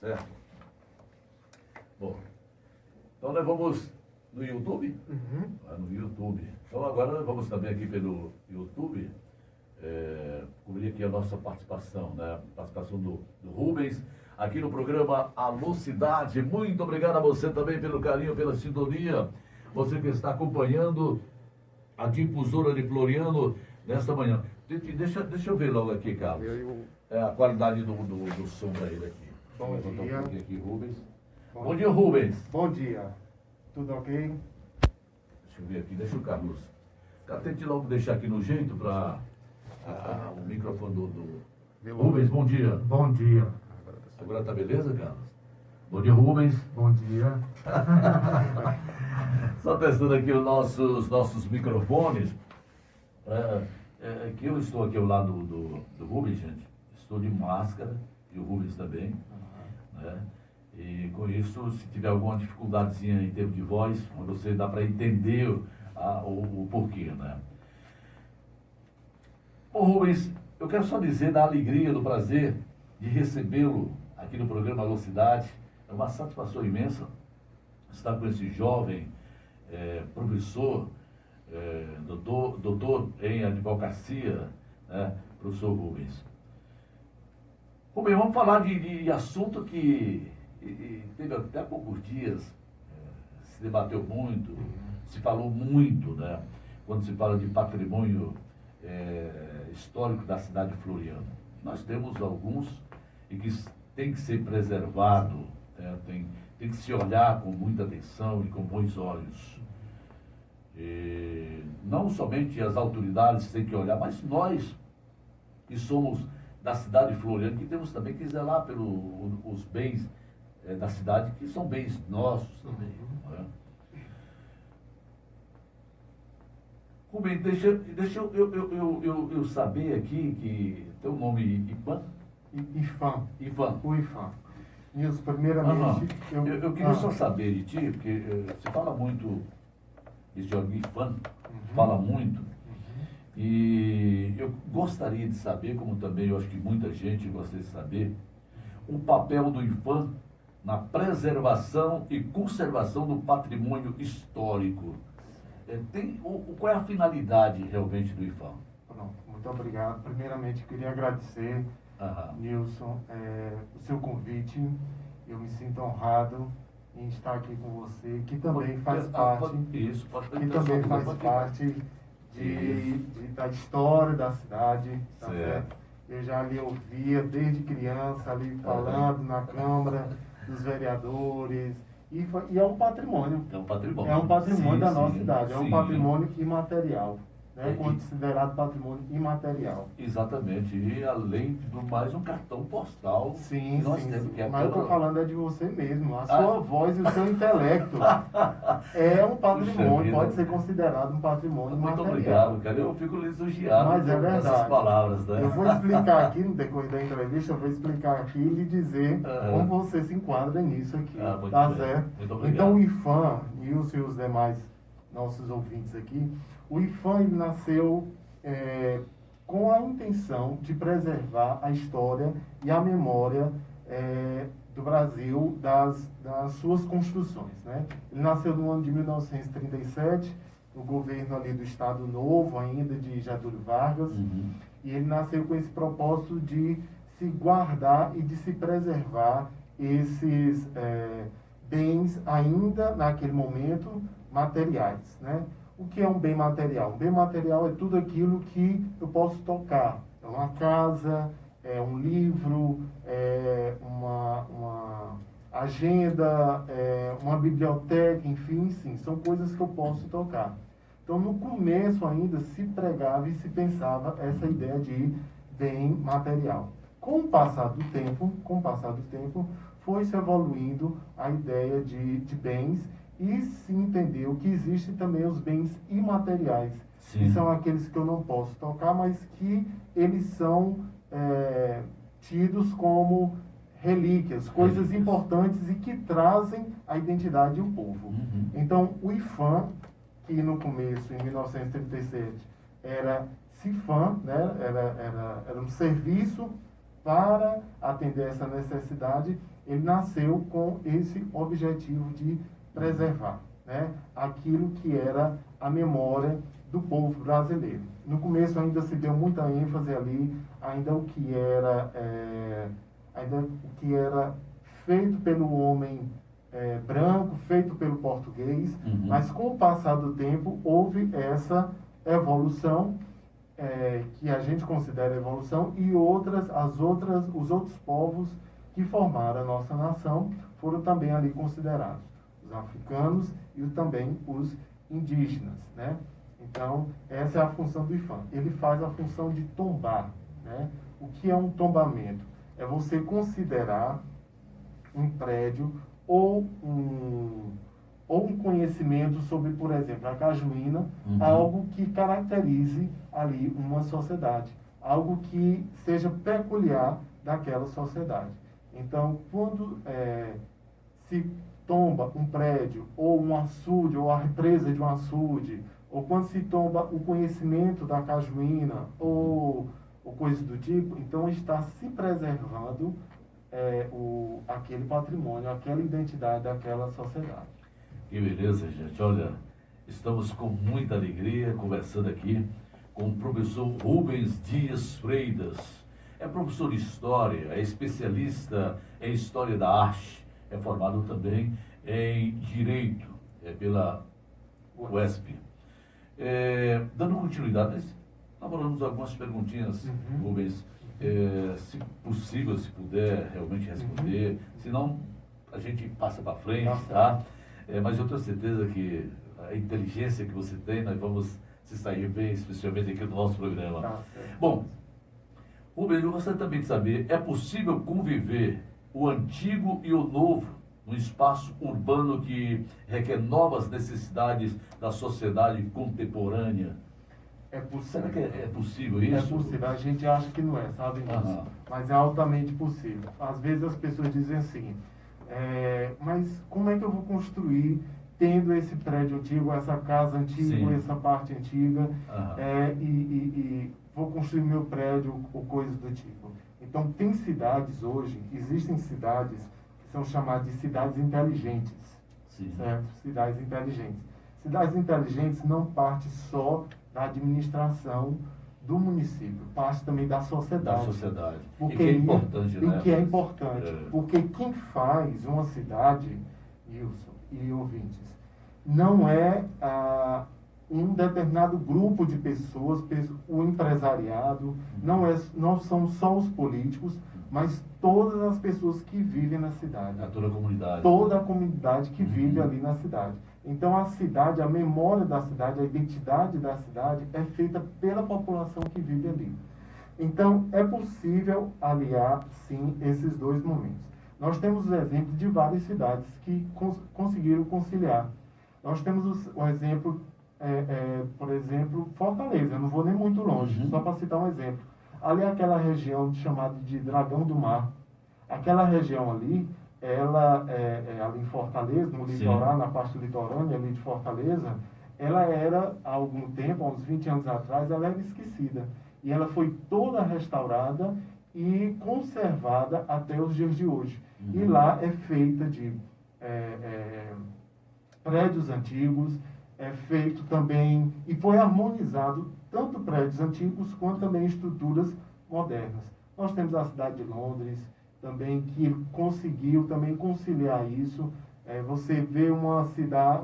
certo? Bom, então nós vamos no YouTube? No YouTube. Então agora nós vamos também aqui pelo YouTube cobrir aqui a nossa participação, né? Participação do Rubens, aqui no programa Alô Cidade. Muito obrigado a você também pelo carinho, pela sintonia. Você que está acompanhando a difusora de Floriano nesta manhã. Deixa eu ver logo aqui, Carlos. A qualidade do som para ele aqui. Bom dia. Aqui, Rubens. Bom dia, Rubens. Bom dia. Tudo ok? Deixa eu ver aqui, deixa o Carlos. Tente logo deixar aqui no jeito para o microfone do Rubens. Bom dia. Bom dia. Agora tá beleza, Carlos? Bom dia, Rubens. Bom dia. Só testando aqui os nossos microfones. Que eu estou aqui ao lado do Rubens, gente. Estou de máscara e o Rubens também. Né? E com isso, se tiver alguma dificuldadezinha em termos de voz, você dá para entender o porquê, né? Ô Rubens, eu quero só dizer da alegria, do prazer de recebê-lo aqui no programa Alô Cidade. É uma satisfação imensa estar com esse jovem professor, doutor em advocacia, né, professor Rubens. Rubens, vamos falar de assunto que teve até há poucos dias, se debateu muito, se falou muito, né, quando se fala de patrimônio histórico da cidade de Floriano. Nós temos alguns e que tem que ser preservado, né, tem que se olhar com muita atenção e com bons olhos. Não somente as autoridades têm que olhar, mas nós, que somos da cidade de Floriano, que temos também que zelar pelos bens da cidade, que são bens nossos também. Né? Rubem, deixa eu saber aqui que teu nome Ivan? Ivan. O Ivan. Nilson, primeiramente... Eu queria só saber de ti, porque você fala muito, esse Jorge Ivan, fala muito, e eu gostaria de saber, como também eu acho que muita gente gostaria de saber, o papel do Ivan na preservação e conservação do patrimônio histórico. Qual é a finalidade realmente do IFAM? Pronto, muito obrigado. Primeiramente, queria agradecer, Nilson, o seu convite. Eu me sinto honrado em estar aqui com você, que também faz parte, da história da cidade, tá certo? Eu já lhe ouvia desde criança, ali falando na Câmara dos Vereadores, e é um patrimônio. É um patrimônio. É um patrimônio da nossa cidade, é um sim. patrimônio imaterial. Né, considerado patrimônio imaterial. Exatamente, e além do mais um cartão postal. Sim, que nós temos, que é mas eu estou falando é de você mesmo, a sua voz e o seu intelecto. É um patrimônio, pode ser considerado um patrimônio muito material. Muito obrigado, cara, eu fico lisonjeado com essas palavras. Né? Eu vou explicar aqui, no decorrer da entrevista, eu vou explicar aqui e lhe dizer como você se enquadra nisso aqui, tá certo? Muito obrigado. Então o IFAM e os demais nossos ouvintes aqui, o IFAM ele nasceu com a intenção de preservar a história e a memória do Brasil, das suas construções. Né? Ele nasceu no ano de 1937, no governo ali do Estado Novo, ainda de Getúlio Vargas, e ele nasceu com esse propósito de se guardar e de se preservar esses bens ainda, naquele momento, materiais, né? O que é um bem material? Um bem material é tudo aquilo que eu posso tocar. É uma casa, é um livro, é uma agenda, é uma biblioteca, enfim, sim, são coisas que eu posso tocar. Então, no começo ainda se pregava e se pensava essa ideia de bem material. Com o passar do tempo, foi se evoluindo a ideia de bens e se entendeu que existem também os bens imateriais, que são aqueles que eu não posso tocar, mas que eles são tidos como relíquias, coisas importantes e que trazem a identidade do povo. Então, o IFAM, que no começo, em 1937, era CIFAM, né? era um serviço para atender essa necessidade, ele nasceu com esse objetivo de preservar, né, aquilo que era a memória do povo brasileiro. No começo ainda se deu muita ênfase ali, ainda o que era feito pelo homem branco, feito pelo português, mas com o passar do tempo houve essa evolução, que a gente considera evolução, e os outros povos que formaram a nossa nação foram também ali considerados. Os africanos e também os indígenas, né? Então, essa é a função do IPHAN. Ele faz a função de tombar, né? O que é um tombamento? É você considerar um prédio ou um conhecimento sobre, por exemplo, a cajuína, algo que caracterize ali uma sociedade, algo que seja peculiar daquela sociedade. Então, quando se tomba um prédio, ou um açude, ou a represa de um açude, ou quando se tomba o conhecimento da cajuína, ou coisa do tipo, então está se preservando aquele patrimônio, aquela identidade daquela sociedade. Que beleza, gente. Olha, estamos com muita alegria conversando aqui com o professor Rubens Dias Freitas. É professor de História, é especialista em História da Arte, é formado também em Direito, pela UESP. Dando continuidade, nós elaboramos algumas perguntinhas, Rubens, se possível, se puder realmente responder, senão a gente passa para frente, tá? Mas eu tenho certeza que a inteligência que você tem, nós vamos se sair bem, especialmente aqui no nosso programa. Bom, Rubens, eu gostaria também de saber, é possível conviver o antigo e o novo num espaço urbano que requer novas necessidades da sociedade contemporânea? É possível. Será que é possível isso? É possível. A gente acha que não é, sabe? Mas é altamente possível. Às vezes as pessoas dizem assim, mas como é que eu vou construir tendo esse prédio antigo, essa casa antiga, essa parte antiga, e vou construir meu prédio ou coisas do tipo? Então, tem cidades hoje, existem cidades que são chamadas de cidades inteligentes, certo? Cidades inteligentes. Cidades inteligentes não parte só da administração do município, parte também da sociedade. Da sociedade. Porque, e que é importante, né? E que é importante, porque quem faz uma cidade, Wilson e ouvintes, não é um determinado grupo de pessoas, o empresariado, não são só os políticos, mas todas as pessoas que vivem na cidade. Toda a comunidade. Toda a comunidade que vive ali na cidade. Então, a cidade, a memória da cidade, a identidade da cidade é feita pela população que vive ali. Então, é possível aliar, sim, esses dois momentos. Nós temos o exemplo de várias cidades que conseguiram conciliar. Nós temos o exemplo, por exemplo, Fortaleza. Eu não vou nem muito longe, só para citar um exemplo. Ali é aquela região chamada de Dragão do Mar. Aquela região ali, ela ali em Fortaleza, no litoral, na parte litorânea ali de Fortaleza, ela era, há algum tempo, há uns 20 anos atrás, ela era esquecida. E ela foi toda restaurada e conservada até os dias de hoje. E lá é feita de prédios antigos, é feito também, e foi harmonizado tanto prédios antigos quanto também estruturas modernas. Nós temos a cidade de Londres, também, que conseguiu também conciliar isso. Você vê uma cidade,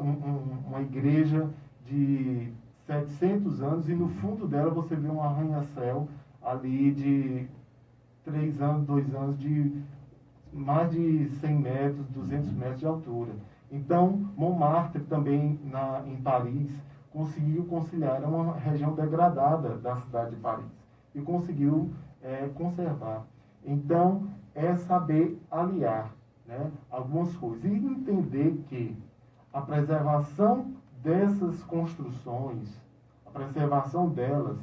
uma igreja de 700 anos e no fundo dela você vê um arranha-céu ali de 3 anos, 2 anos, de mais de 100 metros, 200 metros de altura. Então, Montmartre também, em Paris, conseguiu conciliar, era uma região degradada da cidade de Paris, e conseguiu conservar. Então, é saber aliar, né, algumas coisas e entender que a preservação dessas construções, a preservação delas,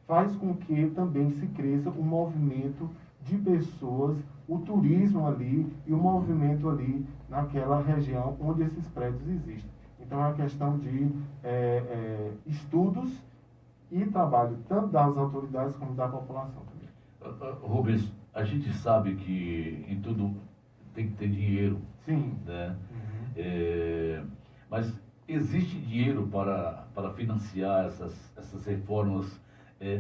faz com que também se cresça um movimento de pessoas, o turismo ali e o movimento ali naquela região onde esses prédios existem. Então, é uma questão de estudos e trabalho tanto das autoridades como da população também. Rubens, a gente sabe que em tudo tem que ter dinheiro, Sim. né? Mas existe dinheiro para financiar essas reformas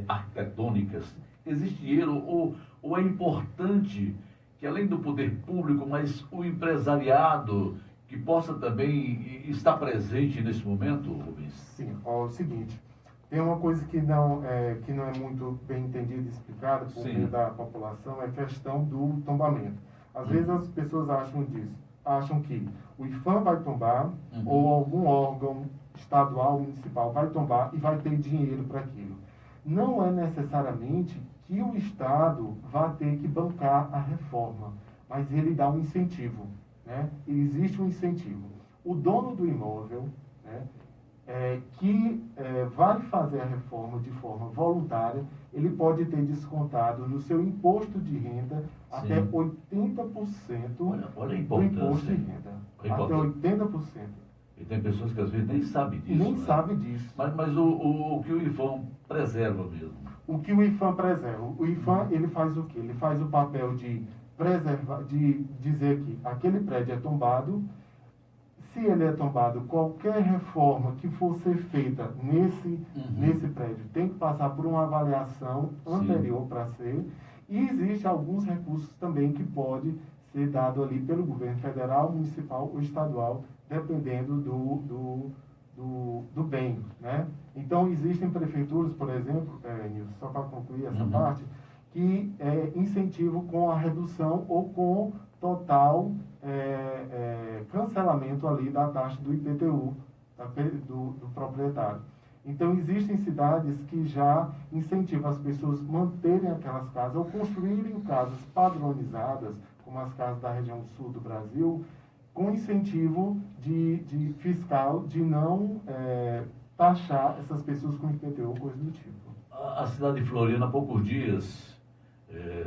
arquitetônicas? Existe dinheiro ou é importante que, além do poder público, mas o empresariado que possa também estar presente nesse momento, Rubens? Sim, ó, é o seguinte, tem uma coisa que não é muito bem entendida e explicada por meio da população, é a questão do tombamento. Às vezes as pessoas acham que o IPHAN vai tombar, ou algum órgão estadual, municipal vai tombar e vai ter dinheiro para aquilo. Não é necessariamente que o Estado vai ter que bancar a reforma, mas ele dá um incentivo, né? Existe um incentivo. O dono do imóvel, né, que vai fazer a reforma de forma voluntária, ele pode ter descontado no seu imposto de renda até 80% olha a do imposto de importância. renda. A Até 80%. E tem pessoas que às vezes nem sabem disso. Nem né? sabe disso. Mas o que o IPHAN preserva mesmo? O que o IPHAN preserva? O IPHAN, ele faz o quê? Ele faz o papel de preservar, de dizer que aquele prédio é tombado. Se ele é tombado, qualquer reforma que for ser feita nesse prédio tem que passar por uma avaliação anterior para ser. E existem alguns recursos também que podem ser dados ali pelo governo federal, municipal ou estadual, dependendo do bem, né? Então, existem prefeituras, por exemplo, Nilson, só para concluir essa parte, que incentivam com a redução ou com total cancelamento ali da taxa do IPTU, do proprietário. Então, existem cidades que já incentivam as pessoas a manterem aquelas casas ou construírem casas padronizadas, como as casas da região sul do Brasil, com incentivo de fiscal de não taxar essas pessoas com IPTU ou coisa do tipo. A cidade de Floriana, há poucos dias,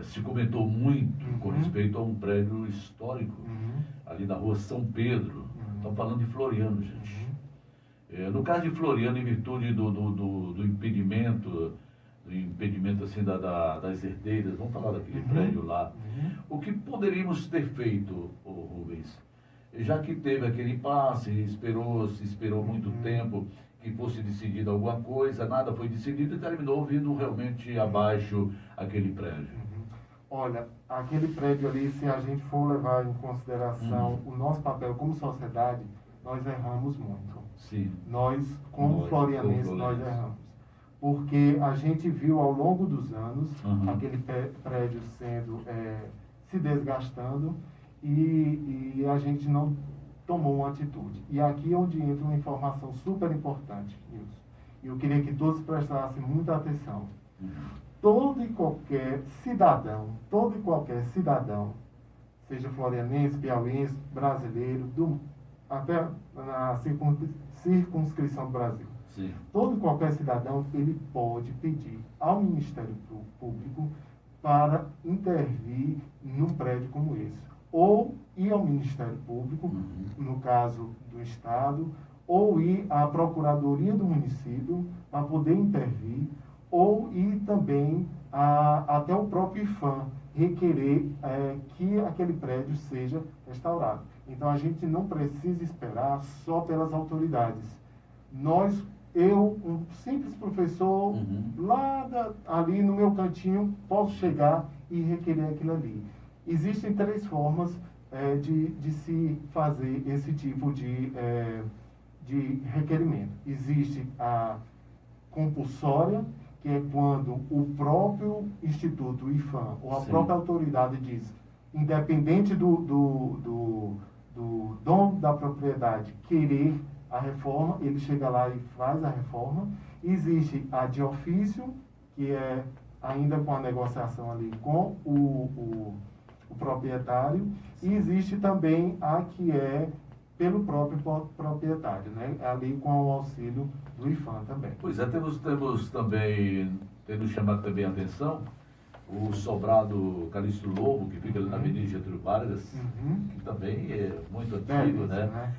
se comentou muito com respeito a um prédio histórico, ali na rua São Pedro. Estamos falando de Floriano, gente. No caso de Floriano, em virtude do impedimento assim, das herdeiras, vamos falar daquele prédio lá, o que poderíamos ter feito, Rubens? Já que teve aquele impasse, se esperou muito tempo que fosse decidida alguma coisa, nada foi decidido e terminou vindo realmente abaixo aquele prédio. Olha, aquele prédio ali, se a gente for levar em consideração o nosso papel como sociedade, nós erramos muito. Sim. Nós, como florianenses, nós erramos. Porque a gente viu ao longo dos anos aquele prédio sendo, se desgastando e a gente não tomou uma atitude. E aqui é onde entra uma informação super importante, Nilson. E eu queria que todos prestassem muita atenção. Todo e qualquer cidadão, seja florianense, piauiense, brasileiro, até na circunscrição do Brasil, Sim. Todo e qualquer cidadão, ele pode pedir ao Ministério Público para intervir num prédio como esse. Ou ir ao Ministério Público, no caso do Estado, ou ir à Procuradoria do município para poder intervir, ou ir também até o próprio IPHAN requerer que aquele prédio seja restaurado. Então, a gente não precisa esperar só pelas autoridades. Eu, um simples professor, ali no meu cantinho, posso chegar e requerer aquilo ali. Existem 3 formas de se fazer esse tipo de requerimento. Existe a compulsória, que é quando o próprio Instituto, o IPHAN, ou a própria autoridade diz, independente do dono da propriedade querer a reforma, ele chega lá e faz a reforma. Existe a de ofício, que é ainda com a negociação ali com o proprietário, e existe também a que é pelo próprio proprietário, né? Ali com o auxílio do IPHAN também. Pois é, temos também, temos chamado também a atenção, o sobrado Calixto Lobo, que fica ali na Avenida Getúlio Vargas, que também é muito antigo, né?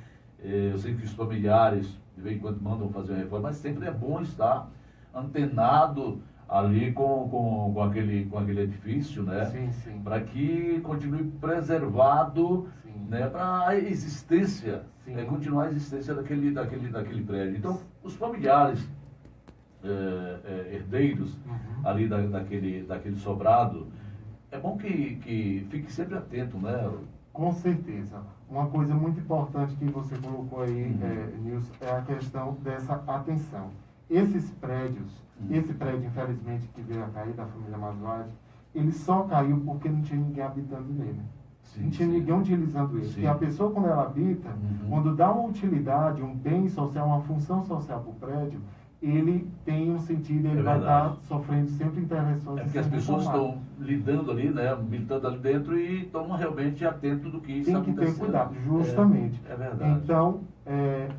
Eu sei que os familiares, de vez em quando, mandam fazer uma reforma, mas sempre é bom estar antenado ali com aquele edifício, né? Sim, sim. Para que continue preservado, Sim. né? Para a existência, Sim. continuar a existência daquele prédio. Então, os familiares, herdeiros ali daquele sobrado, é bom que fique sempre atento, né? Com certeza. Uma coisa muito importante que você colocou aí, Nilson, é a questão dessa atenção. Esses prédios, esse prédio, infelizmente, que veio a cair, da família Masvade, ele só caiu porque não tinha ninguém habitando nele. Sim, não tinha ninguém utilizando ele. Sim. E a pessoa, quando ela habita, quando dá uma utilidade, um bem social, uma função social para o prédio, ele tem um sentido, ele vai estar sofrendo sempre intervenções. É porque as pessoas estão lidando ali, né, militando ali dentro e estão realmente atentos do que está acontecendo. Tem que ter cuidado, justamente. É verdade. Então,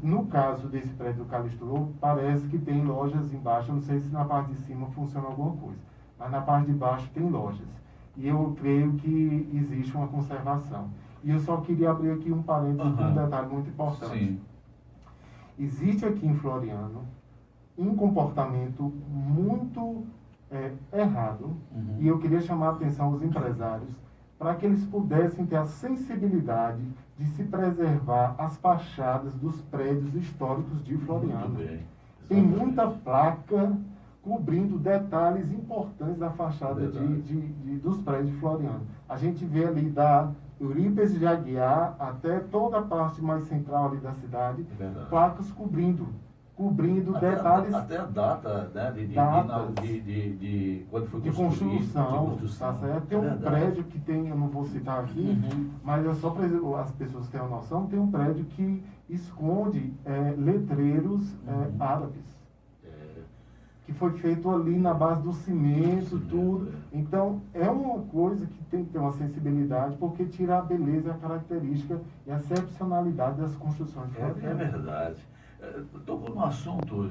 no caso desse prédio do Calixto Lobo, parece que tem lojas embaixo, eu não sei se na parte de cima funciona alguma coisa, mas na parte de baixo tem lojas. E eu creio que existe uma conservação. E eu só queria abrir aqui um parênteses com um detalhe muito importante. Sim. Existe aqui em Floriano um comportamento muito errado, e eu queria chamar a atenção aos empresários para que eles pudessem ter a sensibilidade de se preservar as fachadas dos prédios históricos de Floriano. Muito bem. Tem muita placa cobrindo detalhes importantes da fachada dos prédios de Floriano. A gente vê ali da Eurípides de Aguiar até toda a parte mais central ali da cidade, placas cobrindo detalhes. Até a data, né, de quando foi construção. Tá certo? Tem um prédio que tem, eu não vou citar aqui, mas é só para as pessoas terem uma noção, tem um prédio que esconde letreiros árabes. Que foi feito ali na base do cimento, tudo. Então, é uma coisa que tem que ter uma sensibilidade, porque tira a beleza, a característica e a excepcionalidade das construções. É verdade. Tocou no assunto,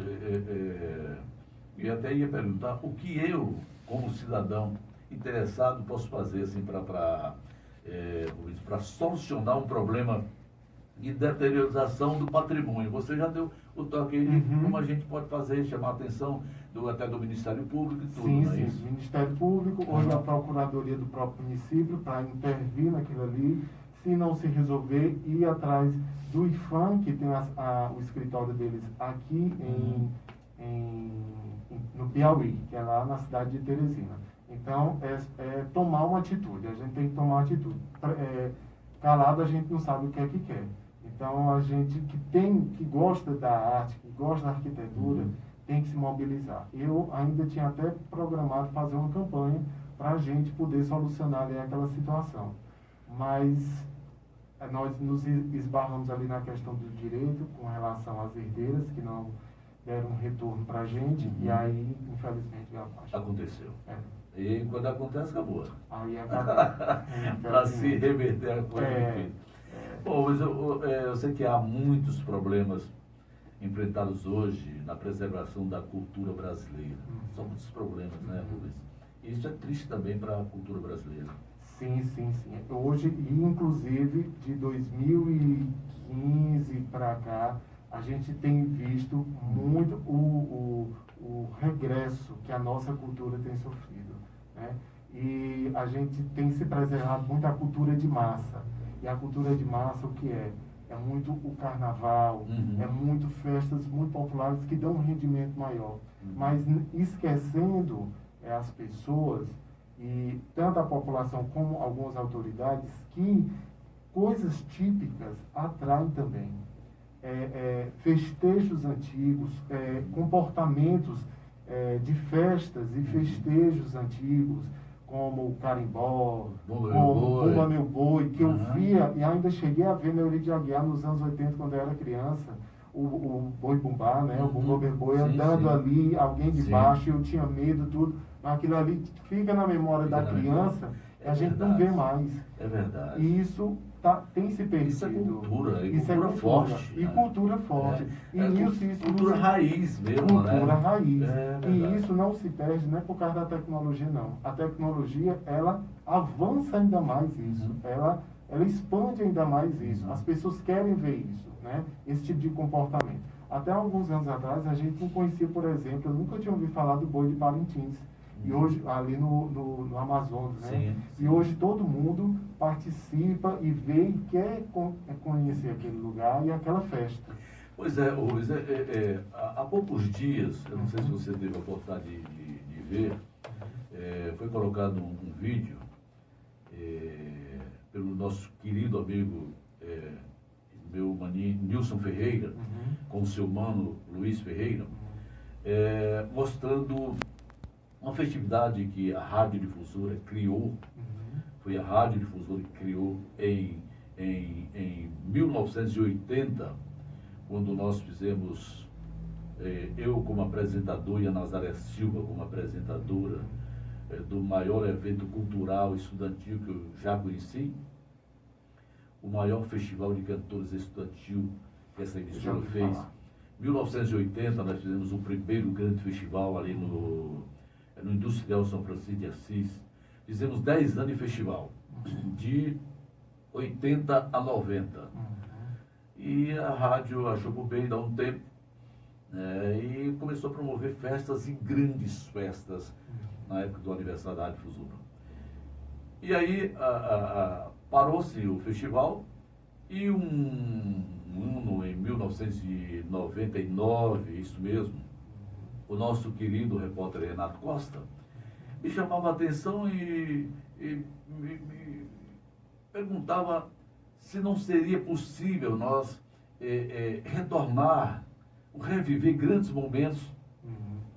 e até ia perguntar o que eu, como cidadão interessado, posso fazer assim, para solucionar um problema de deteriorização do patrimônio. Você já deu o toque aí de como a gente pode fazer, chamar a atenção até do Ministério Público e tudo, sim, não é sim. isso? Ministério Público, hoje a Procuradoria do próprio município, para intervir naquilo ali, se não se resolver, ir atrás do IFAM, que tem o escritório deles aqui no Piauí, que é lá na cidade de Teresina. Então, é tomar uma atitude, a gente tem que tomar uma atitude. Calado a gente não sabe o que é que quer. Então, a gente que gosta da arte, que gosta da arquitetura, tem que se mobilizar. Eu ainda tinha até programado fazer uma campanha para a gente poder solucionar ali aquela situação. Mas nós nos esbarramos ali na questão do direito com relação às herdeiras, que não deram um retorno para a gente, e aí, infelizmente, aconteceu. E quando acontece, acabou. Aí acabou. Para se reverter a coisa. Bom, mas eu sei que há muitos problemas enfrentados hoje na preservação da cultura brasileira. São muitos problemas, né, Rubens? E isso é triste também para a cultura brasileira. Sim, sim, sim. Hoje, inclusive, de 2015 para cá, a gente tem visto muito o regresso que a nossa cultura tem sofrido, né? E a gente tem se preservado muito a cultura de massa. E a cultura de massa, o que é? É muito o carnaval, é muito festas muito populares que dão um rendimento maior. Mas esquecendo as pessoas, e tanto a população como algumas autoridades, que coisas típicas atraem também. Festejos antigos, comportamentos de festas e festejos antigos, como o carimbó, como Bumba Meu Boi, que eu via e ainda cheguei a ver na Eurípides de Aguiar nos anos 80, quando eu era criança, o boi bumbá, né? O Bumba Meu Boi andando ali, alguém de baixo, eu tinha medo, tudo. Mas aquilo ali fica na memória da criança e a gente não vê mais. É verdade. E isso tem se perdido. Isso é cultura, isso cultura forte. E cultura forte. Cultura raiz mesmo, cultura raiz. E isso não se perde, não é por causa da tecnologia, não. A tecnologia, ela avança ainda mais isso. Ela expande ainda mais isso. As pessoas querem ver isso, né? Esse tipo de comportamento. Até alguns anos atrás, a gente não conhecia, por exemplo, eu nunca tinha ouvido falar do boi de Parintins. E hoje, ali no Amazonas, né? Sim, sim. E hoje todo mundo participa e vê e quer conhecer aquele lugar e aquela festa. Pois é, Rubens, há poucos dias, eu não sei se você teve a oportunidade de ver, foi colocado um vídeo pelo nosso querido amigo, meu maninho Nilson Ferreira, com o seu mano Luiz Ferreira, mostrando uma festividade que a Rádio Difusora criou, foi a Rádio Difusora que criou em 1980, quando nós fizemos, eu como apresentador e a Nazaré Silva como apresentadora, do maior evento cultural estudantil que eu já conheci, o maior festival de cantores estudantil que essa emissora fez. Em 1980 nós fizemos o primeiro grande festival ali no Industrial São Francisco de Assis. Fizemos 10 anos de festival, de 80 a 90. E a rádio achou por bem dar um tempo, e começou a promover festas e grandes festas na época do aniversário da Rádio Difusora. E aí parou-se o festival e um ano em 1999, isso mesmo, o nosso querido repórter Renato Costa me chamava a atenção e me perguntava se não seria possível nós retornar, reviver grandes momentos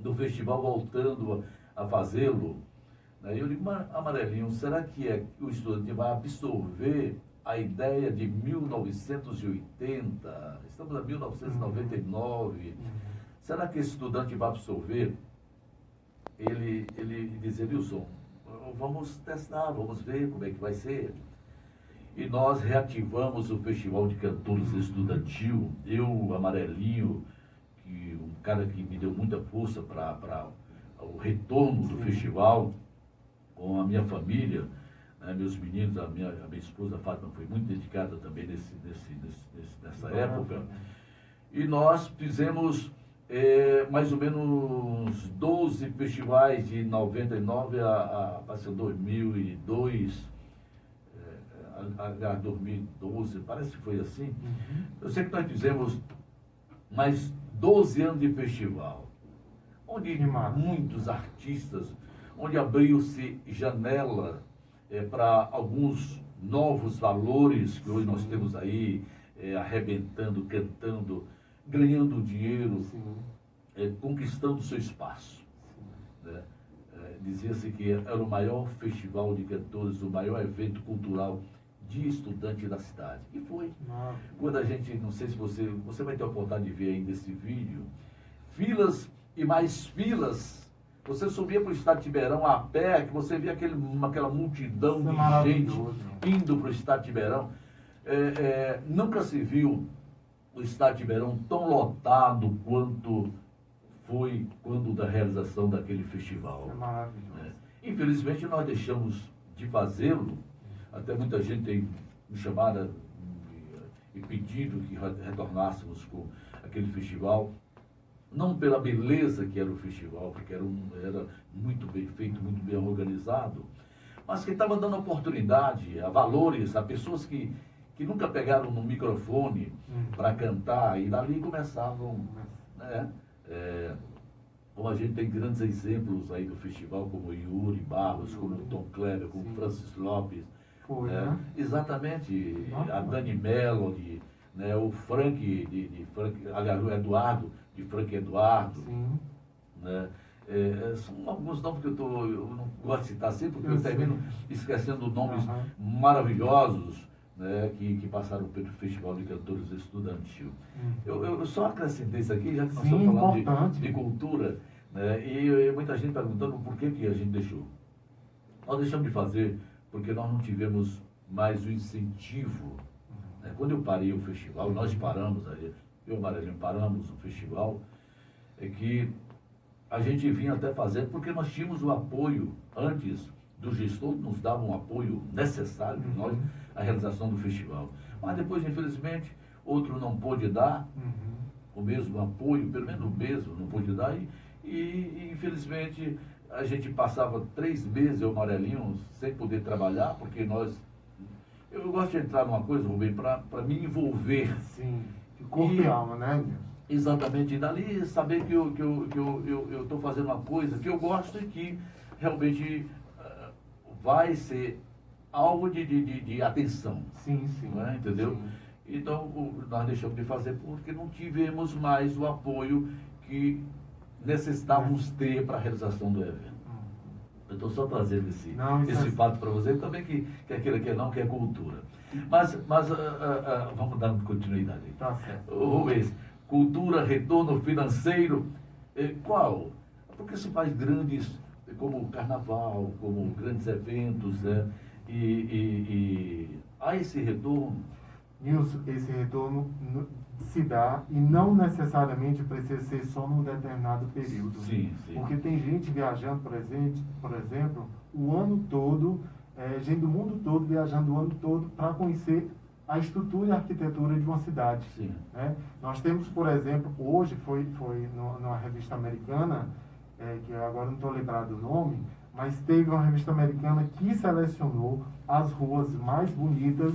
do festival, voltando a fazê-lo. Eu digo, Amarelinho, será que o estudante vai absorver a ideia de 1980? Estamos em 1999. Será que esse estudante vai absorver? Ele dizia, Wilson, vamos testar, vamos ver como é que vai ser. E nós reativamos o Festival de Cantores Estudantil. Eu, Amarelinho, um cara que me deu muita força para o retorno do festival, com a minha família, meus meninos, a minha esposa Fátima foi muito dedicada também nessa época. E nós fizemos mais ou menos 12 festivais de 99 a 2002, 2012, parece que foi assim. Eu sei que nós fizemos mais 12 anos de festival, onde muitos artistas, onde abriu-se janela para alguns novos valores que hoje nós temos aí, arrebentando, cantando, ganhando dinheiro, conquistando seu espaço. Dizia-se que era o maior festival de cantores, o maior evento cultural de estudante da cidade. E foi. Quando a gente, não sei se você vai ter a oportunidade de ver ainda esse vídeo, filas e mais filas. Você subia para o Estádio Tiberão a pé, que você via aquela multidão de gente indo para o Estádio Tiberão. Nunca se viu o Estádio Tiberão tão lotado quanto foi quando da realização daquele festival. É maravilhoso. Infelizmente nós deixamos de fazê-lo, até muita gente tem me chamado e pedido que retornássemos com aquele festival. Não pela beleza que era o festival, porque era muito bem feito, muito bem organizado, mas que estava dando oportunidade a valores, a pessoas que nunca pegaram no microfone para cantar, e dali começavam, como a gente tem grandes exemplos aí do festival, como Yuri Barros, como Tom Kleber, como Francis Lopes, exatamente, a Dani Melody, o Frank, aliás, o Eduardo, de Frank Eduardo. São alguns nomes que eu não gosto de citar sempre, porque eu termino esquecendo nomes maravilhosos, que passaram pelo Festival de Cantores Estudantil. Eu só acrescentei isso aqui, já que nós estamos falando de cultura, e muita gente perguntando por que a gente deixou. Nós deixamos de fazer porque nós não tivemos mais o incentivo. Quando eu parei o festival, nós paramos, eu e o Amarelinho paramos o festival, que a gente vinha até fazer porque nós tínhamos o apoio antes do gestor, nos dava um apoio necessário para nós, a realização do festival. Mas depois, infelizmente, outro não pôde dar, o mesmo apoio, pelo menos o mesmo, não pude dar, e infelizmente a gente passava 3 meses, eu e o Amarelinho, sem poder trabalhar, porque eu gosto de entrar numa coisa, Rubem, para me envolver. Sim, de corpo e alma, né, Nilson? Exatamente, e dali saber que eu estou fazendo uma coisa que eu gosto e que realmente vai ser algo de atenção. Sim, sim. Não é? Entendeu? Sim. Então, nós deixamos de fazer porque não tivemos mais o apoio que necessitávamos ter para a realização do evento. Eu estou só trazendo esse fato para você, também que aquilo que não, que é cultura. Mas vamos dar continuidade aí. Tá certo. Rubens, cultura, retorno financeiro, qual? Porque se faz grandes, como o carnaval, como grandes eventos, né? E há esse retorno. Nilson, esse retorno se dá e não necessariamente precisa ser só num determinado período. Sim, sim. Porque tem gente viajando, por exemplo, o ano todo, gente do mundo todo viajando o ano todo para conhecer a estrutura e a arquitetura de uma cidade. Sim. Né? Nós temos, por exemplo, hoje foi numa revista americana, que eu agora não estou lembrado do nome, mas teve uma revista americana que selecionou as ruas mais bonitas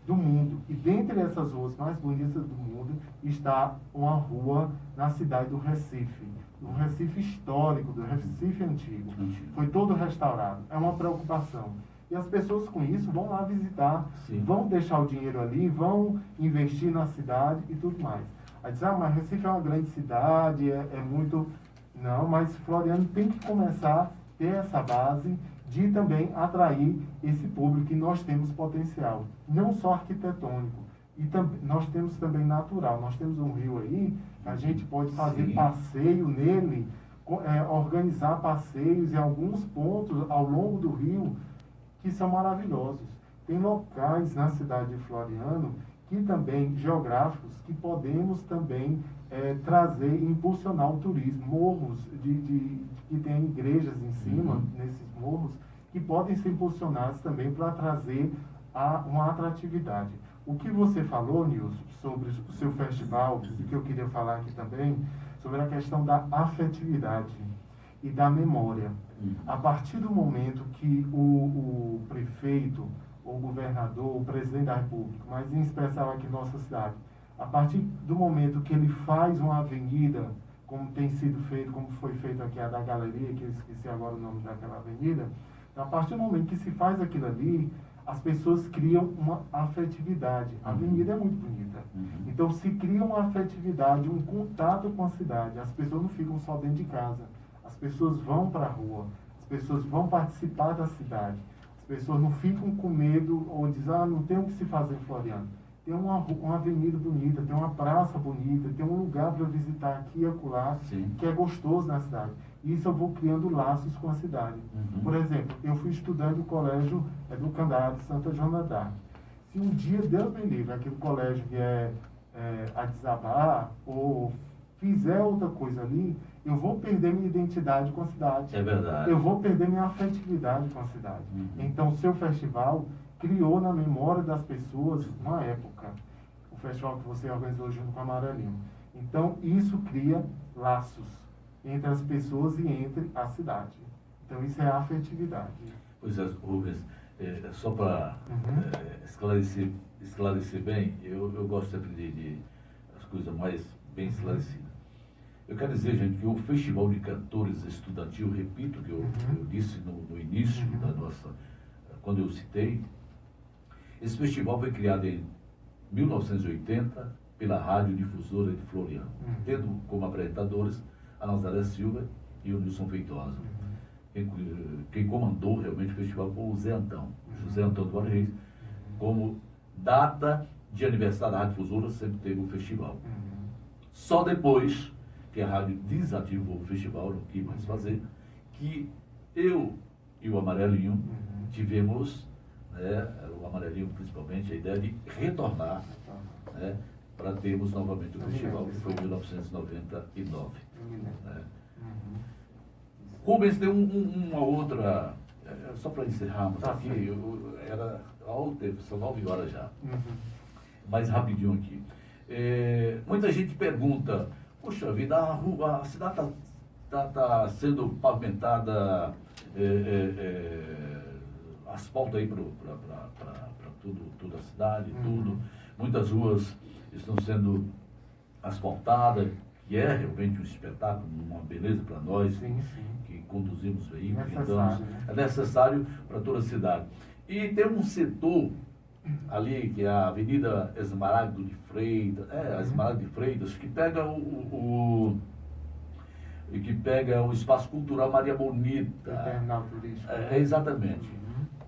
do mundo. E dentre essas ruas mais bonitas do mundo está uma rua na cidade do Recife. Um Recife histórico, do Recife antigo. Foi todo restaurado. É uma preocupação. E as pessoas com isso vão lá visitar, Sim. vão deixar o dinheiro ali, vão investir na cidade e tudo mais. Aí diz, mas Recife é uma grande cidade, é muito... Não, mas Floriano tem que começar a ter essa base de também atrair esse público, que nós temos potencial, não só arquitetônico, e nós temos também natural. Nós temos um rio aí, a gente pode fazer Sim. passeio nele, organizar passeios em alguns pontos ao longo do rio, que são maravilhosos. Tem locais na cidade de Floriano, que também, geográficos, que podemos também trazer e impulsionar o turismo. Morros que tem igrejas em cima, nesses morros, que podem ser impulsionados também para trazer uma atratividade. O que você falou, Nilson, sobre o seu festival, e que eu queria falar aqui também, sobre a questão da afetividade e da memória. A partir do momento que o prefeito, o governador, o presidente da República, mas em especial aqui em nossa cidade, a partir do momento que ele faz uma avenida, como tem sido feito, como foi feito aqui a da galeria, que eu esqueci agora o nome daquela avenida, a partir do momento que se faz aquilo ali, as pessoas criam uma afetividade. A avenida é muito bonita. Então se cria uma afetividade, um contato com a cidade. As pessoas não ficam só dentro de casa. As pessoas vão para a rua. As pessoas vão participar da cidade. As pessoas não ficam com medo ou dizem, não tem o que se fazer em Floriano. Tem uma avenida bonita, tem uma praça bonita, tem um lugar para visitar aqui e acolá, que é gostoso na cidade. Isso eu vou criando laços com a cidade. Por exemplo, eu fui estudante do colégio do Candará de Santa Joana d'Arc. Se um dia, Deus me livre, aquele colégio vier a desabar ou fizer outra coisa ali, eu vou perder minha identidade com a cidade. É verdade. Eu vou perder minha afetividade com a cidade. Então, o seu festival criou na memória das pessoas uma época. O festival que você organizou junto com a Amarelinho. Então, isso cria laços entre as pessoas e entre a cidade. Então, isso é a afetividade. Pois é, Rubens, só para esclarecer bem, eu gosto sempre de as coisas mais bem esclarecidas. Eu quero dizer, gente, que o Festival de Cantores Estudantil, repito que eu disse no início da nossa, quando eu citei, esse festival foi criado em 1980 pela Rádio Difusora de Floriano, tendo como apresentadores a Nazaré Silva e o Nilson Feitosa. Quem comandou realmente o festival foi o Zé Antão, José Antônio Duarte Reis. Como data de aniversário da Rádio Difusora, sempre teve o festival. Só depois que a rádio desativou o festival, não quis mais fazer, que eu e o Amarelinho tivemos, o Amarelinho principalmente, a ideia de retornar, para termos novamente o festival, que foi em 1999. Rubens, tem uma outra, só para encerrarmos aqui, são 9 horas já, mais rapidinho aqui. muita gente pergunta, poxa vida, a cidade está sendo pavimentada, asfalto aí para toda a cidade, tudo. Muitas ruas estão sendo asfaltadas, que é realmente um espetáculo, uma beleza para nós, Sim. que conduzimos veículos. Necessário, Então, né? é necessário para toda a cidade. E tem um setor ali, que é a Avenida Esmaragdo de Freitas, Esmaragdo de Freitas, que pega que pega o Espaço Cultural Maria Bonita. Terminal turístico. Exatamente.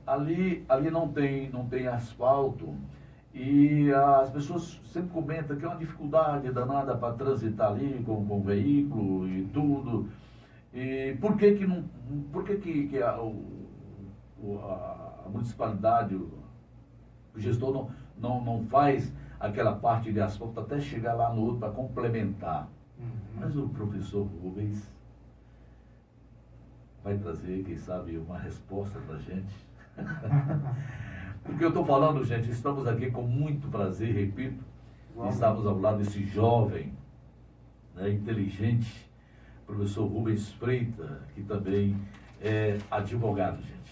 Ali não tem asfalto e as pessoas sempre comentam que é uma dificuldade danada para transitar ali com o veículo e tudo. E por que que a municipalidade, o gestor não faz aquela parte de asfalto até chegar lá no outro para complementar? Mas o professor Rubens vai trazer, quem sabe, uma resposta para a gente. Porque eu estou falando, gente, estamos aqui com muito prazer, repito, estamos ao lado desse jovem, né, inteligente, professor Rubens Freitas, que também é advogado, gente.